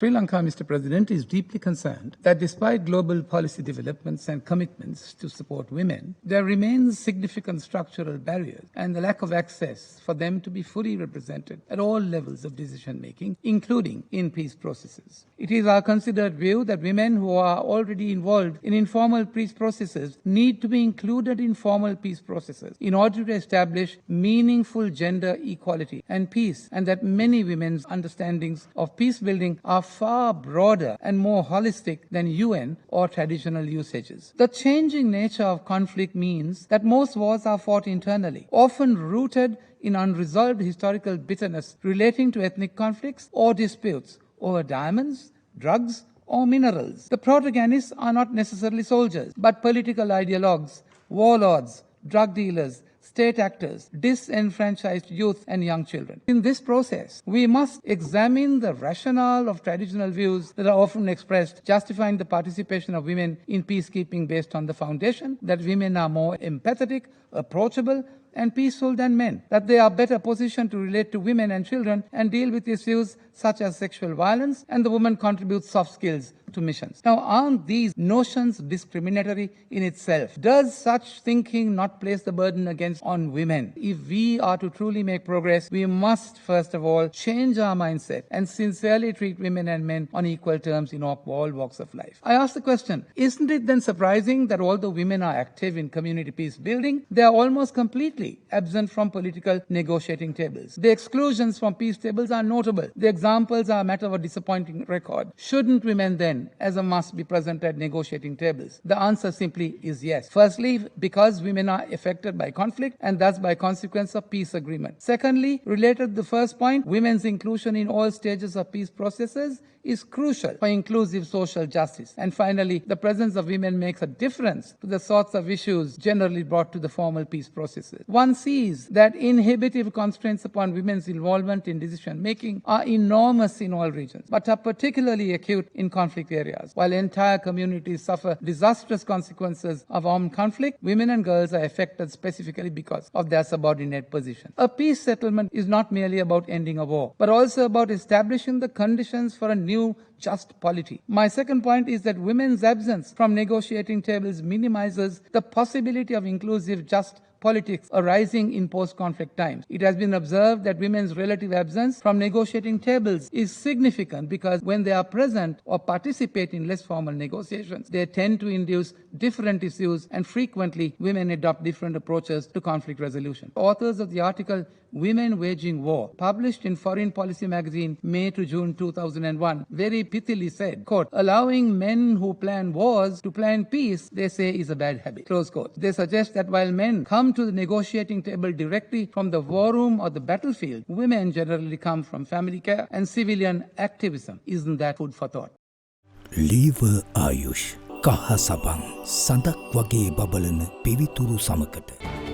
Sri Lanka, Mr. President, is deeply concerned that despite global policy developments and commitments to support women, there remains significant structural barriers and the lack of access for them to be fully represented at all levels of decision making, including in peace processes. It is our considered view that women who are already involved in informal peace processes need to be included in formal peace processes in order to establish meaningful gender equality and peace, and that many women's understandings of peace building are far broader and more holistic than UN or traditional usages. The changing nature of conflict means that most wars are fought internally, often rooted in unresolved historical bitterness relating to ethnic conflicts or disputes over diamonds, drugs, or minerals. The protagonists are not necessarily soldiers, but political ideologues, warlords, drug dealers, state actors, disenfranchised youth and young children. In this process, we must examine the rationale of traditional views that are often expressed justifying the participation of women in peacekeeping based on the foundation that women are more empathetic, approachable, and peaceful than men, that they are better positioned to relate to women and children and deal with issues such as sexual violence, and the woman contributes soft skills to missions. Now, aren't these notions discriminatory in itself? Does such thinking not place the burden against on women? If we are to truly make progress, we must first of all change our mindset and sincerely treat women and men on equal terms in all walks of life. I ask the question, isn't it then surprising that although women are active in community peace building, they are almost completely absent from political negotiating tables? The exclusions from peace tables are notable. The examples are a matter of a disappointing record. Shouldn't women then, as a must, be present at negotiating tables? The answer simply is yes. Firstly, because women are affected by conflict and thus by consequence of peace agreement. Secondly, related to the first point, women's inclusion in all stages of peace processes is crucial for inclusive social justice. And finally, the presence of women makes a difference to the sorts of issues generally brought to the formal peace processes. One sees that inhibitive constraints upon women's involvement in decision making are enormous in all regions, but are particularly acute in conflict areas. While entire communities suffer disastrous consequences of armed conflict, women and girls are affected specifically because of their subordinate position. A peace settlement is not merely about ending a war, but also about establishing the conditions for a new just polity. My second point is that women's absence from negotiating tables minimizes the possibility of inclusive just politics arising in post-conflict times. It has been observed that women's relative absence from negotiating tables is significant because when they are present or participate in less formal negotiations, they tend to induce different issues, and frequently women adopt different approaches to conflict resolution. Authors of the article Women Waging War, published in Foreign Policy magazine May to June 2001, very pithily said, quote, allowing men who plan wars to plan peace, they say, is a bad habit, close quote. They suggest that while men come to the negotiating table directly from the war room or the battlefield, women generally come from family care and civilian activism. Isn't that food for thought? Leave Ayush. කහ සබන් සඳක් වගේ බබලන පිවිතුරු සමකට